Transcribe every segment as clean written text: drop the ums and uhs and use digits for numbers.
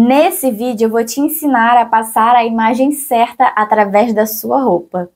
Nesse vídeo eu vou te ensinar a passar a imagem certa através da sua roupa.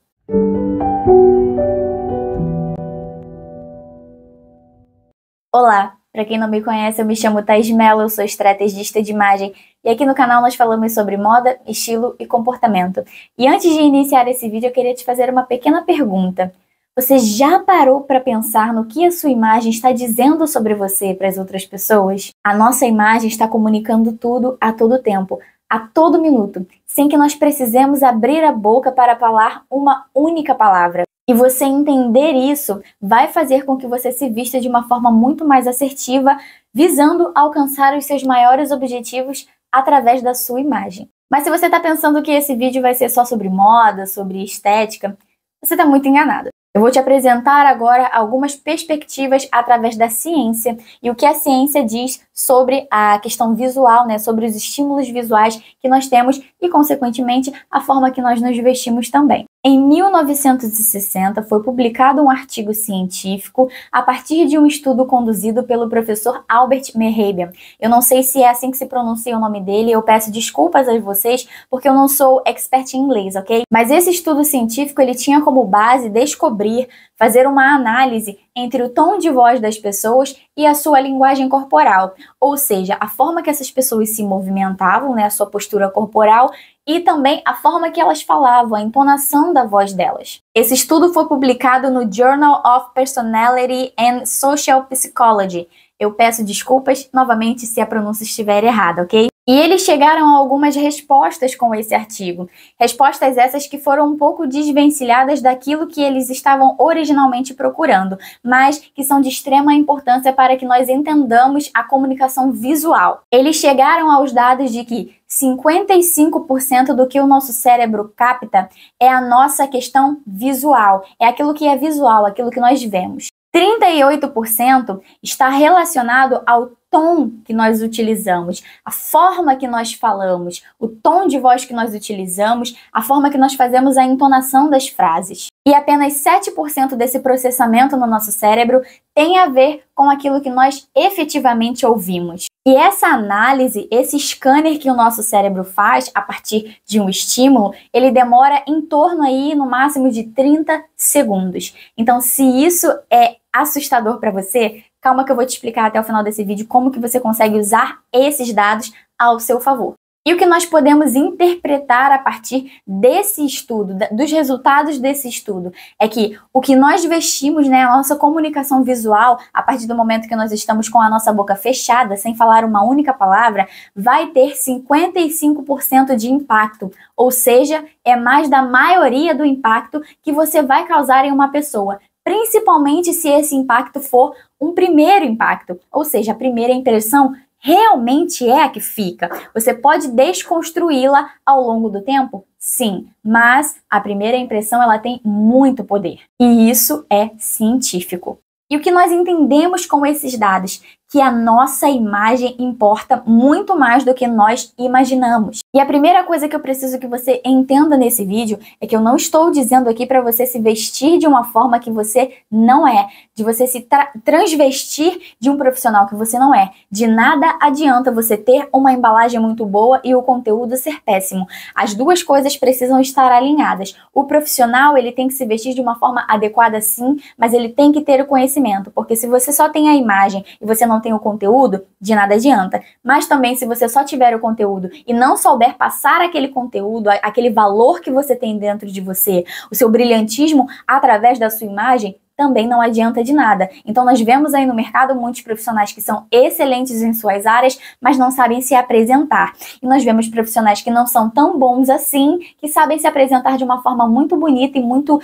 Olá, para quem não me conhece, eu me chamo Thaís Mello, eu sou estrategista de imagem e aqui no canal nós falamos sobre moda, estilo e comportamento. E antes de iniciar esse vídeo eu queria te fazer uma pequena pergunta. Você já parou para pensar no que a sua imagem está dizendo sobre você para as outras pessoas? A nossa imagem está comunicando tudo a todo tempo, a todo minuto, sem que nós precisemos abrir a boca para falar uma única palavra. E você entender isso vai fazer com que você se vista de uma forma muito mais assertiva, visando alcançar os seus maiores objetivos através da sua imagem. Mas se você está pensando que esse vídeo vai ser só sobre moda, sobre estética, você está muito enganado. Eu vou te apresentar agora algumas perspectivas através da ciência e o que a ciência diz sobre a questão visual, sobre os estímulos visuais que nós temos e, consequentemente, a forma que nós nos vestimos também. Em 1960, foi publicado um artigo científico a partir de um estudo conduzido pelo professor Albert Mehrabian. Eu não sei se é assim que se pronuncia o nome dele, eu peço desculpas a vocês porque eu não sou expert em inglês, ok? Mas esse estudo científico ele tinha como base descobrir, fazer uma análise entre o tom de voz das pessoas e a sua linguagem corporal, ou seja, a forma que essas pessoas se movimentavam, a sua postura corporal, e também a forma que elas falavam, a entonação da voz delas. Esse estudo foi publicado no Journal of Personality and Social Psychology. Eu peço desculpas novamente se a pronúncia estiver errada, ok? E eles chegaram a algumas respostas com esse artigo. Respostas essas que foram um pouco desvencilhadas daquilo que eles estavam originalmente procurando, mas que são de extrema importância para que nós entendamos a comunicação visual. Eles chegaram aos dados de que 55% do que o nosso cérebro capta é a nossa questão visual, é aquilo que é visual, aquilo que nós vemos. 38% está relacionado ao tom que nós utilizamos, a forma que nós falamos, o tom de voz que nós utilizamos, a forma que nós fazemos a entonação das frases. E apenas 7% desse processamento no nosso cérebro tem a ver com aquilo que nós efetivamente ouvimos. E essa análise, esse scanner que o nosso cérebro faz a partir de um estímulo, ele demora em torno aí, no máximo de 30 segundos. Então, se isso é assustador para você, calma que eu vou te explicar até o final desse vídeo como que você consegue usar esses dados ao seu favor. E o que nós podemos interpretar a partir desse estudo, dos resultados desse estudo, é que o que nós vestimos, a nossa comunicação visual, a partir do momento que nós estamos com a nossa boca fechada, sem falar uma única palavra, vai ter 55% de impacto, ou seja, é mais da maioria do impacto que você vai causar em uma pessoa, principalmente se esse impacto for um primeiro impacto, ou seja, a primeira impressão realmente é a que fica. Você pode desconstruí-la ao longo do tempo? Sim, mas a primeira impressão ela tem muito poder. E isso é científico. E o que nós entendemos com esses dados? Que a nossa imagem importa muito mais do que nós imaginamos. E a primeira coisa que eu preciso que você entenda nesse vídeo é que eu não estou dizendo aqui para você se vestir de uma forma que você não é, de você se transvestir de um profissional que você não é. De nada adianta você ter uma embalagem muito boa e o conteúdo ser péssimo. As duas coisas precisam estar alinhadas. O profissional, ele tem que se vestir de uma forma adequada sim, mas ele tem que ter o conhecimento, porque se você só tem a imagem e você não tem o conteúdo, de nada adianta. Mas também se você só tiver o conteúdo e não souber passar aquele conteúdo, aquele valor que você tem dentro de você, o seu brilhantismo através da sua imagem, também não adianta de nada. Então nós vemos aí no mercado muitos profissionais que são excelentes em suas áreas, mas não sabem se apresentar. E nós vemos profissionais que não são tão bons assim, que sabem se apresentar de uma forma muito bonita e muito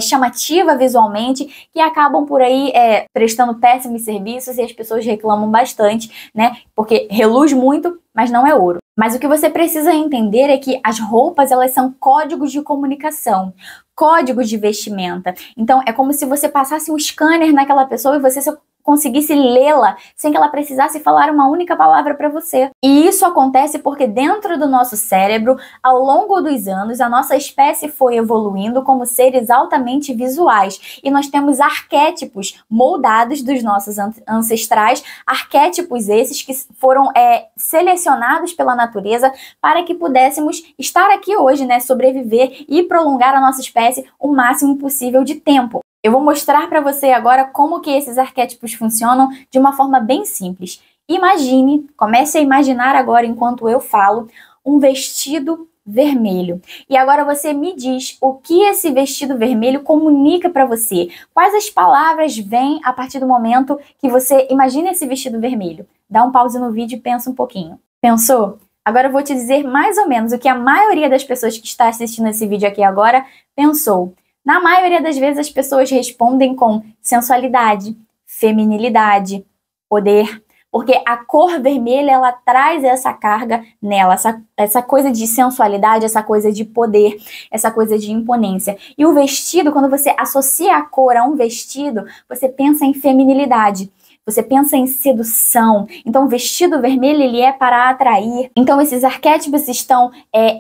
chamativa visualmente, que acabam por aí prestando péssimos serviços e as pessoas reclamam bastante, porque reluz muito, mas não é ouro. Mas o que você precisa entender é que as roupas, elas são códigos de comunicação, códigos de vestimenta. Então, é como se você passasse um scanner naquela pessoa e você conseguisse lê-la sem que ela precisasse falar uma única palavra para você. E isso acontece porque dentro do nosso cérebro, ao longo dos anos, a nossa espécie foi evoluindo como seres altamente visuais. E nós temos arquétipos moldados dos nossos ancestrais, arquétipos esses que foram selecionados pela natureza para que pudéssemos estar aqui hoje, né, sobreviver e prolongar a nossa espécie o máximo possível de tempo. Eu vou mostrar para você agora como que esses arquétipos funcionam de uma forma bem simples. Imagine, comece a imaginar agora enquanto eu falo, um vestido vermelho. E agora você me diz o que esse vestido vermelho comunica para você. Quais as palavras vêm a partir do momento que você imagina esse vestido vermelho? Dá um pause no vídeo e pensa um pouquinho. Pensou? Agora eu vou te dizer mais ou menos o que a maioria das pessoas que está assistindo esse vídeo aqui agora pensou. Na maioria das vezes as pessoas respondem com sensualidade, feminilidade, poder, porque a cor vermelha ela traz essa carga nela, essa coisa de sensualidade, essa coisa de poder, essa coisa de imponência. E o vestido, quando você associa a cor a um vestido, você pensa em feminilidade. Você pensa em sedução. Então, o vestido vermelho, ele é para atrair. Então, esses arquétipos estão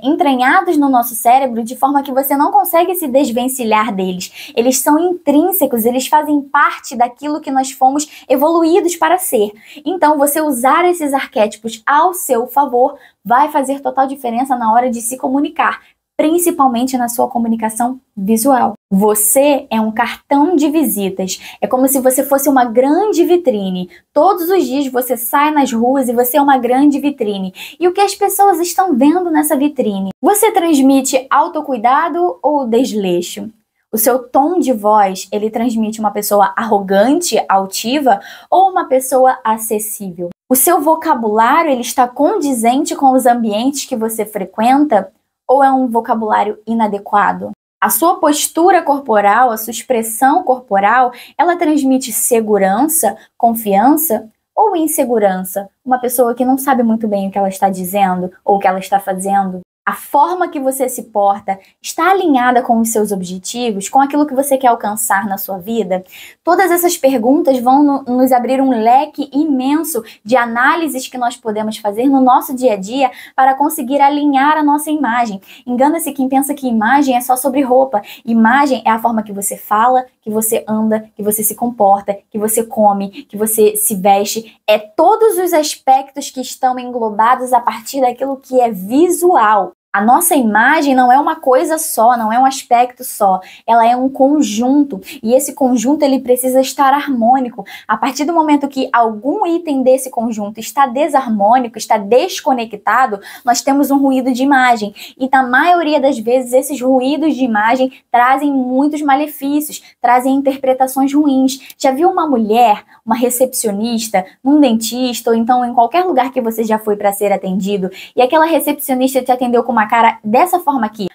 entranhados no nosso cérebro de forma que você não consegue se desvencilhar deles. Eles são intrínsecos, eles fazem parte daquilo que nós fomos evoluídos para ser. Então, você usar esses arquétipos ao seu favor vai fazer total diferença na hora de se comunicar, principalmente na sua comunicação visual. Você é um cartão de visitas. É como se você fosse uma grande vitrine. Todos os dias você sai nas ruas e você é uma grande vitrine. E o que as pessoas estão vendo nessa vitrine? Você transmite autocuidado ou desleixo? O seu tom de voz, ele transmite uma pessoa arrogante, altiva ou uma pessoa acessível? O seu vocabulário, ele está condizente com os ambientes que você frequenta? Ou é um vocabulário inadequado? A sua postura corporal, a sua expressão corporal, ela transmite segurança, confiança ou insegurança? Uma pessoa que não sabe muito bem o que ela está dizendo ou o que ela está fazendo. A forma que você se porta está alinhada com os seus objetivos, com aquilo que você quer alcançar na sua vida? Todas essas perguntas vão nos abrir um leque imenso de análises que nós podemos fazer no nosso dia a dia para conseguir alinhar a nossa imagem. Engana-se quem pensa que imagem é só sobre roupa. Imagem é a forma que você fala, que você anda, que você se comporta, que você come, que você se veste. É todos os aspectos que estão englobados a partir daquilo que é visual. A nossa imagem não é uma coisa só, não é um aspecto só, ela é um conjunto, e esse conjunto ele precisa estar harmônico. A partir do momento que algum item desse conjunto está desarmônico, está desconectado, nós temos um ruído de imagem, e na maioria das vezes esses ruídos de imagem trazem muitos malefícios, trazem interpretações ruins. Já viu uma mulher, uma recepcionista, num dentista, ou então em qualquer lugar que você já foi para ser atendido, e aquela recepcionista te atendeu com uma cara dessa forma aqui?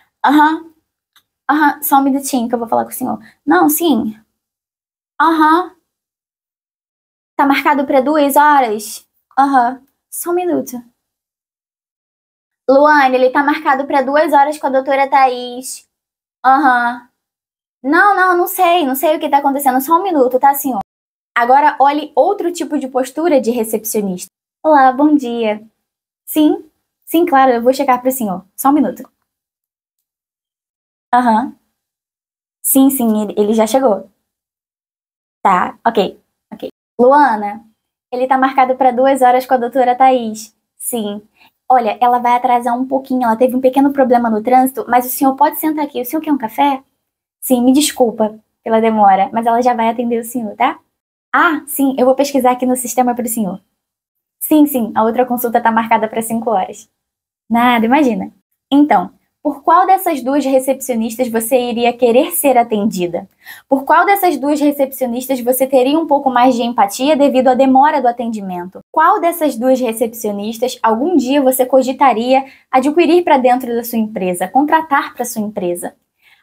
Só um minutinho que eu vou falar com o senhor. Não, sim. Tá marcado para 2 horas? Só um minuto. Luane, ele tá marcado para 2 horas com a doutora Thaís. Não sei o que tá acontecendo. Só um minuto, tá, senhor? Agora, olhe outro tipo de postura de recepcionista. Olá, bom dia. Sim, claro, eu vou checar para o senhor. Só um minuto. Sim, ele já chegou. Tá, ok. Luana, ele tá marcado para 2 horas com a doutora Thaís. Sim. Olha, ela vai atrasar um pouquinho, ela teve um pequeno problema no trânsito, mas o senhor pode sentar aqui. O senhor quer um café? Sim, me desculpa pela demora, mas ela já vai atender o senhor, tá? Sim, eu vou pesquisar aqui no sistema para o senhor. Sim, a outra consulta tá marcada para 5 horas. Nada, imagina. Então, por qual dessas 2 recepcionistas você iria querer ser atendida? Por qual dessas 2 recepcionistas você teria um pouco mais de empatia devido à demora do atendimento? Qual dessas 2 recepcionistas algum dia você cogitaria adquirir para dentro da sua empresa, contratar para sua empresa?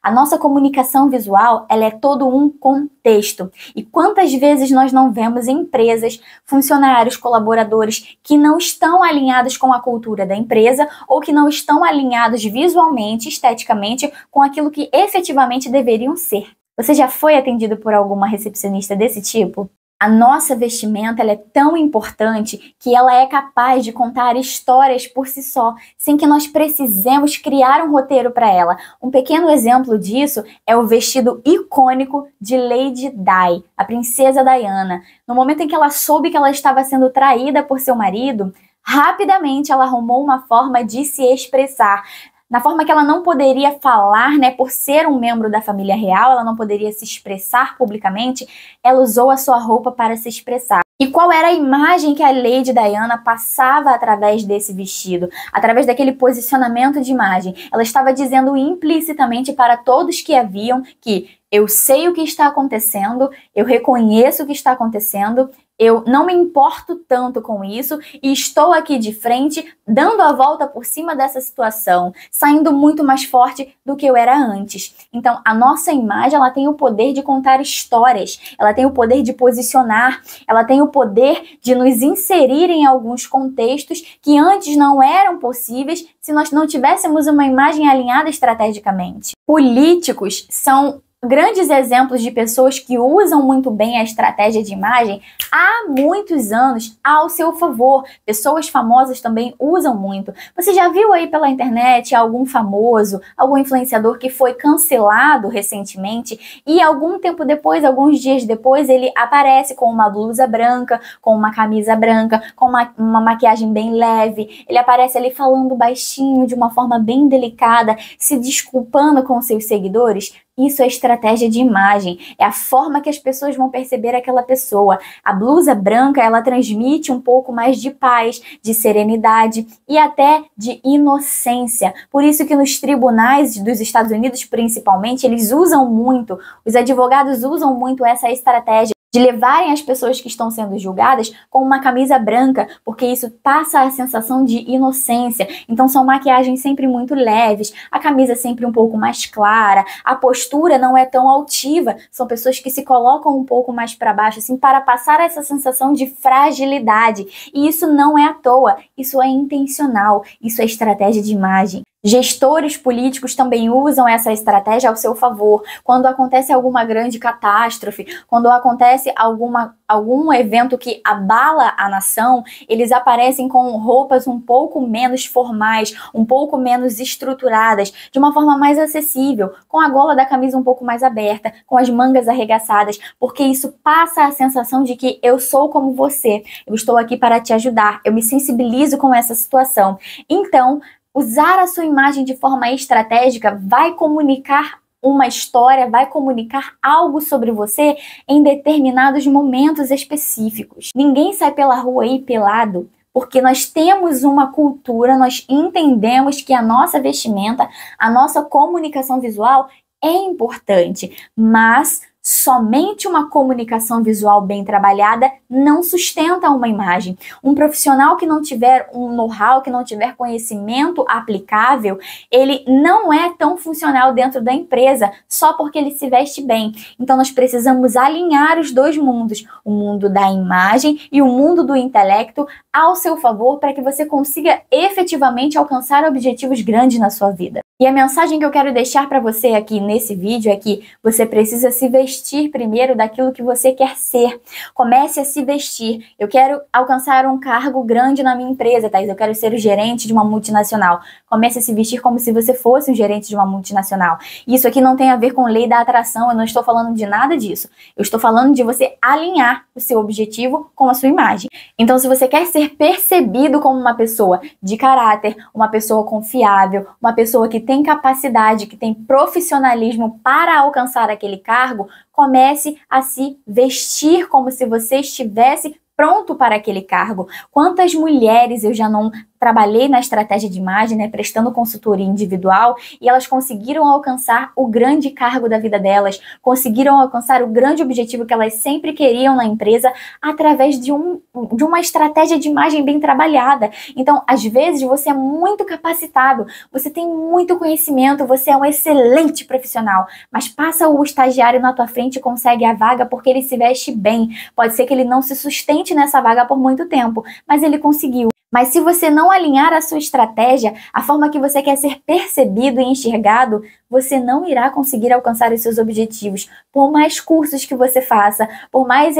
A nossa comunicação visual, ela é todo um contexto. E quantas vezes nós não vemos empresas, funcionários, colaboradores que não estão alinhados com a cultura da empresa ou que não estão alinhados visualmente, esteticamente, com aquilo que efetivamente deveriam ser. Você já foi atendido por alguma recepcionista desse tipo? A nossa vestimenta ela é tão importante que ela é capaz de contar histórias por si só, sem que nós precisemos criar um roteiro para ela. Um pequeno exemplo disso é o vestido icônico de Lady Di, a princesa Diana. No momento em que ela soube que ela estava sendo traída por seu marido, rapidamente ela arrumou uma forma de se expressar. Na forma que ela não poderia falar, né, por ser um membro da família real, ela não poderia se expressar publicamente, ela usou a sua roupa para se expressar. E qual era a imagem que a Lady Diana passava através desse vestido? Através daquele posicionamento de imagem. Ela estava dizendo implicitamente para todos que a viam que eu sei o que está acontecendo, eu reconheço o que está acontecendo, eu não me importo tanto com isso e estou aqui de frente, dando a volta por cima dessa situação, saindo muito mais forte do que eu era antes. Então, a nossa imagem, ela tem o poder de contar histórias, ela tem o poder de posicionar, ela tem o poder de nos inserir em alguns contextos que antes não eram possíveis se nós não tivéssemos uma imagem alinhada estrategicamente. Políticos são grandes exemplos de pessoas que usam muito bem a estratégia de imagem há muitos anos ao seu favor. Pessoas famosas também usam muito. Você já viu aí pela internet algum famoso, algum influenciador que foi cancelado recentemente e algum tempo depois, alguns dias depois, ele aparece com uma blusa branca, com uma camisa branca, com uma maquiagem bem leve. Ele aparece ali falando baixinho, de uma forma bem delicada, se desculpando com seus seguidores? Isso é estratégia de imagem, é a forma que as pessoas vão perceber aquela pessoa. A blusa branca, ela transmite um pouco mais de paz, de serenidade e até de inocência. Por isso que nos tribunais dos Estados Unidos, principalmente, eles usam muito, os advogados usam muito essa estratégia de levarem as pessoas que estão sendo julgadas com uma camisa branca, porque isso passa a sensação de inocência. Então são maquiagens sempre muito leves, a camisa sempre um pouco mais clara, a postura não é tão altiva, são pessoas que se colocam um pouco mais para baixo, assim, para passar essa sensação de fragilidade. E isso não é à toa, isso é intencional, isso é estratégia de imagem. Gestores políticos também usam essa estratégia ao seu favor. Quando acontece alguma grande catástrofe, quando acontece algum evento que abala a nação, eles aparecem com roupas um pouco menos formais, um pouco menos estruturadas, de uma forma mais acessível, com a gola da camisa um pouco mais aberta, com as mangas arregaçadas, porque isso passa a sensação de que eu sou como você, eu estou aqui para te ajudar, eu me sensibilizo com essa situação. Então, usar a sua imagem de forma estratégica vai comunicar uma história, vai comunicar algo sobre você em determinados momentos específicos. Ninguém sai pela rua aí pelado, porque nós temos uma cultura, nós entendemos que a nossa vestimenta, a nossa comunicação visual é importante, mas somente uma comunicação visual bem trabalhada não sustenta uma imagem. Um profissional que não tiver um know-how, que não tiver conhecimento aplicável, ele não é tão funcional dentro da empresa só porque ele se veste bem. Então nós precisamos alinhar os dois mundos, o mundo da imagem e o mundo do intelecto ao seu favor para que você consiga efetivamente alcançar objetivos grandes na sua vida. E a mensagem que eu quero deixar para você aqui nesse vídeo é que você precisa se vestir primeiro daquilo que você quer ser. Comece a se vestir. Eu quero alcançar um cargo grande na minha empresa, Thaís. Eu quero ser o gerente de uma multinacional. Comece a se vestir como se você fosse um gerente de uma multinacional. Isso aqui não tem a ver com lei da atração, eu não estou falando de nada disso. Eu estou falando de você alinhar o seu objetivo com a sua imagem. Então, se você quer ser percebido como uma pessoa de caráter, uma pessoa confiável, uma pessoa que tem capacidade, que tem profissionalismo para alcançar aquele cargo, comece a se vestir como se você estivesse pronto para aquele cargo. Quantas mulheres eu já não trabalhei na estratégia de imagem, né, prestando consultoria individual, e elas conseguiram alcançar o grande cargo da vida delas, conseguiram alcançar o grande objetivo que elas sempre queriam na empresa através de uma estratégia de imagem bem trabalhada. Então, às vezes, você é muito capacitado, você tem muito conhecimento, você é um excelente profissional, mas passa o estagiário na tua frente e consegue a vaga porque ele se veste bem. Pode ser que ele não se sustente nessa vaga por muito tempo, mas ele conseguiu. Mas se você não alinhar a sua estratégia, a forma que você quer ser percebido e enxergado, você não irá conseguir alcançar os seus objetivos. Por mais cursos que você faça, por mais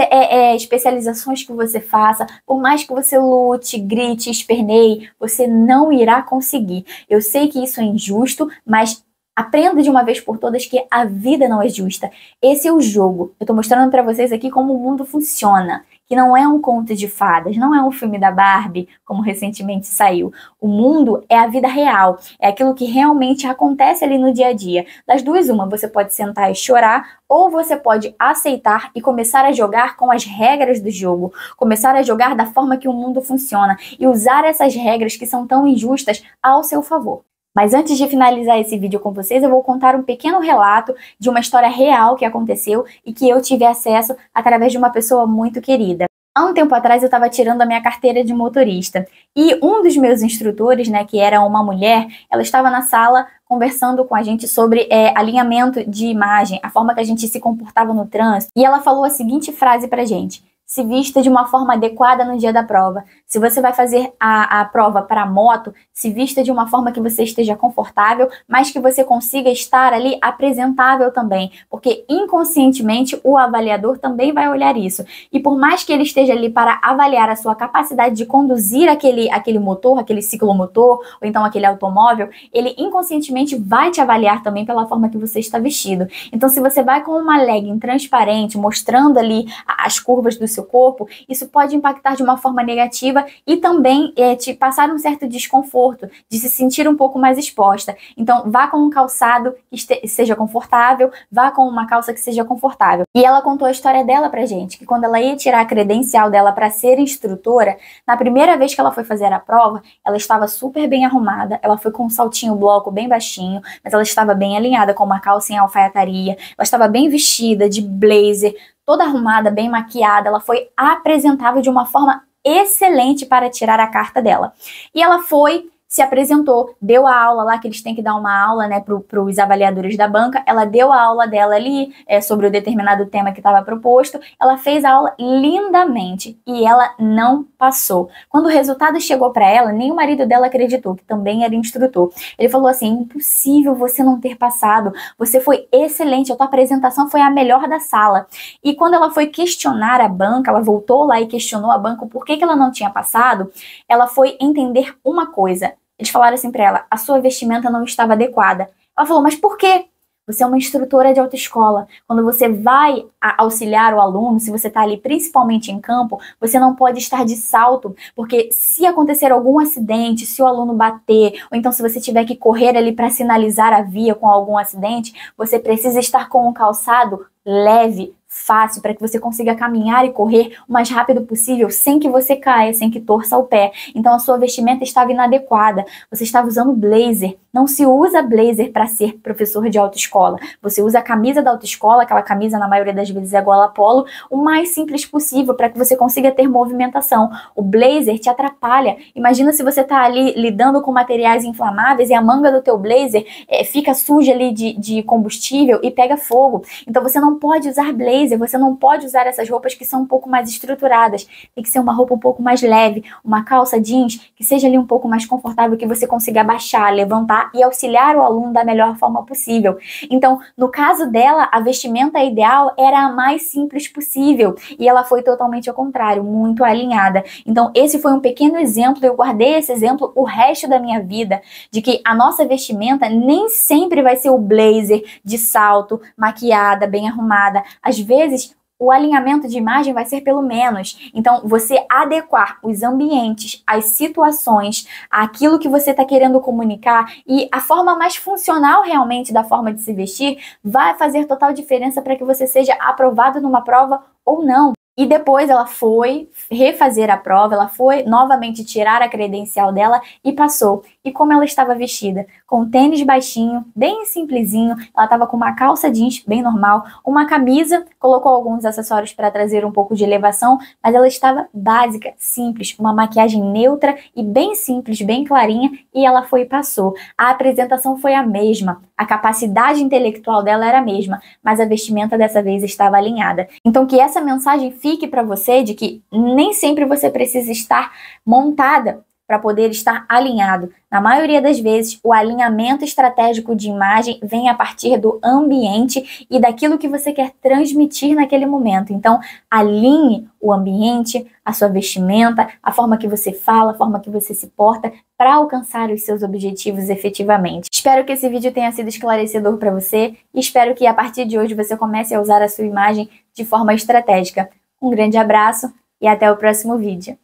especializações que você faça, por mais que você lute, grite, esperneie, você não irá conseguir. Eu sei que isso é injusto, mas aprenda de uma vez por todas que a vida não é justa. Esse é o jogo. Eu estou mostrando para vocês aqui como o mundo funciona. Que não é um conto de fadas, não é um filme da Barbie, como recentemente saiu. O mundo é a vida real, é aquilo que realmente acontece ali no dia a dia. Das duas, uma, você pode sentar e chorar, ou você pode aceitar e começar a jogar com as regras do jogo, começar a jogar da forma que o mundo funciona e usar essas regras que são tão injustas ao seu favor. Mas antes de finalizar esse vídeo com vocês, eu vou contar um pequeno relato de uma história real que aconteceu e que eu tive acesso através de uma pessoa muito querida. Há um tempo atrás eu estava tirando a minha carteira de motorista e um dos meus instrutores, né, que era uma mulher, ela estava na sala conversando com a gente sobre alinhamento de imagem, a forma que a gente se comportava no trânsito, e ela falou a seguinte frase pra gente: se vista de uma forma adequada no dia da prova. Se você vai fazer a prova para moto, se vista de uma forma que você esteja confortável, mas que você consiga estar ali apresentável também, porque inconscientemente o avaliador também vai olhar isso. E por mais que ele esteja ali para avaliar a sua capacidade de conduzir aquele motor, aquele ciclomotor, ou então aquele automóvel, ele inconscientemente vai te avaliar também pela forma que você está vestido. Então, se você vai com uma legging transparente, mostrando ali as curvas do seu corpo, isso pode impactar de uma forma negativa e também te passar um certo desconforto, de se sentir um pouco mais exposta. Então, vá com um calçado que seja confortável, vá com uma calça que seja confortável. E ela contou a história dela pra gente, que quando ela ia tirar a credencial dela para ser instrutora, na primeira vez que ela foi fazer a prova, ela estava super bem arrumada, ela foi com um saltinho bloco bem baixinho, mas ela estava bem alinhada com uma calça em alfaiataria, ela estava bem vestida, de blazer, toda arrumada, bem maquiada, ela foi apresentável de uma forma excelente para tirar a carta dela. E ela foi, se apresentou, deu a aula lá, que eles têm que dar uma aula, né, para os avaliadores da banca. Ela deu a aula dela ali, sobre o determinado tema que estava proposto. Ela fez a aula lindamente e ela não passou. Quando o resultado chegou para ela, nem o marido dela acreditou, que também era instrutor. Ele falou assim: impossível você não ter passado, você foi excelente, a tua apresentação foi a melhor da sala. E quando ela foi questionar a banca, ela voltou lá e questionou a banca por que ela não tinha passado, ela foi entender uma coisa. Eles falaram assim pra ela: a sua vestimenta não estava adequada. Ela falou: mas por quê? Você é uma instrutora de autoescola. Quando você vai auxiliar o aluno, se você está ali principalmente em campo, você não pode estar de salto, porque se acontecer algum acidente, se o aluno bater, ou então se você tiver que correr ali para sinalizar a via com algum acidente, você precisa estar com um calçado leve, fácil, para que você consiga caminhar e correr o mais rápido possível, sem que você caia, sem que torça o pé. Então a sua vestimenta estava inadequada, você estava usando blazer. Não se usa blazer para ser professor de autoescola. Você usa a camisa da autoescola, aquela camisa na maioria das vezes é gola polo, o mais simples possível para que você consiga ter movimentação. O blazer te atrapalha. Imagina se você está ali lidando com materiais inflamáveis e a manga do teu blazer fica suja ali de combustível e pega fogo. Então você não pode usar blazer, você não pode usar essas roupas que são um pouco mais estruturadas. Tem que ser uma roupa um pouco mais leve, uma calça jeans que seja ali um pouco mais confortável, que você consiga abaixar, levantar e auxiliar o aluno da melhor forma possível. Então, no caso dela, a vestimenta ideal era a mais simples possível e ela foi totalmente ao contrário, muito alinhada. Então, esse foi um pequeno exemplo, eu guardei esse exemplo o resto da minha vida, de que a nossa vestimenta nem sempre vai ser o blazer de salto, maquiada, bem arrumada. Às vezes, o alinhamento de imagem vai ser pelo menos. Então, você adequar os ambientes, as situações, aquilo que você está querendo comunicar e a forma mais funcional realmente da forma de se vestir vai fazer total diferença para que você seja aprovado numa prova ou não. E depois ela foi refazer a prova, ela foi novamente tirar a credencial dela e passou. E como ela estava vestida? Com um tênis baixinho, bem simplesinho, ela estava com uma calça jeans bem normal, uma camisa, colocou alguns acessórios para trazer um pouco de elevação, mas ela estava básica, simples, uma maquiagem neutra e bem simples, bem clarinha, e ela foi e passou. A apresentação foi a mesma, a capacidade intelectual dela era a mesma, mas a vestimenta dessa vez estava alinhada. Então que essa mensagem fique para você de que nem sempre você precisa estar montada para poder estar alinhado. Na maioria das vezes, o alinhamento estratégico de imagem vem a partir do ambiente e daquilo que você quer transmitir naquele momento. Então, alinhe o ambiente, a sua vestimenta, a forma que você fala, a forma que você se porta para alcançar os seus objetivos efetivamente. Espero que esse vídeo tenha sido esclarecedor para você e espero que a partir de hoje você comece a usar a sua imagem de forma estratégica. Um grande abraço e até o próximo vídeo.